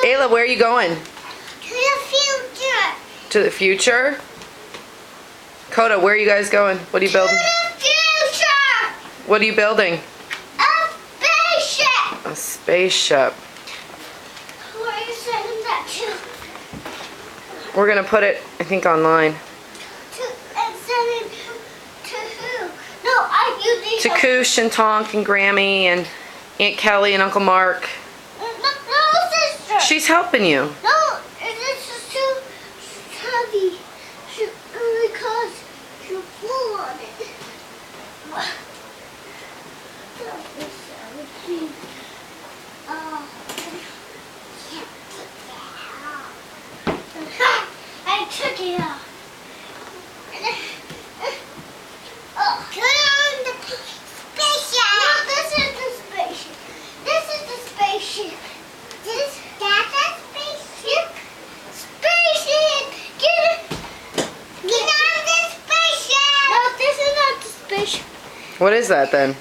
Ayla, where are you going? To the future. To the future? Coda, where are you guys going? What are you building? To the future. What are you building? A spaceship. A spaceship. Where are you sending that to? We're gonna put it, I think, online. And sending to who? No, you need To Koosh and Tonk and Grammy and Aunt Kelly and Uncle Mark. No, sister. She's helping you. No, this is too heavy. Because you pull on it. I took it out. Oh, turn the spaceship. No, this is the spaceship. This is the spaceship. That's a spaceship. Spaceship. Get on the spaceship. No, this is not the spaceship. What is that then?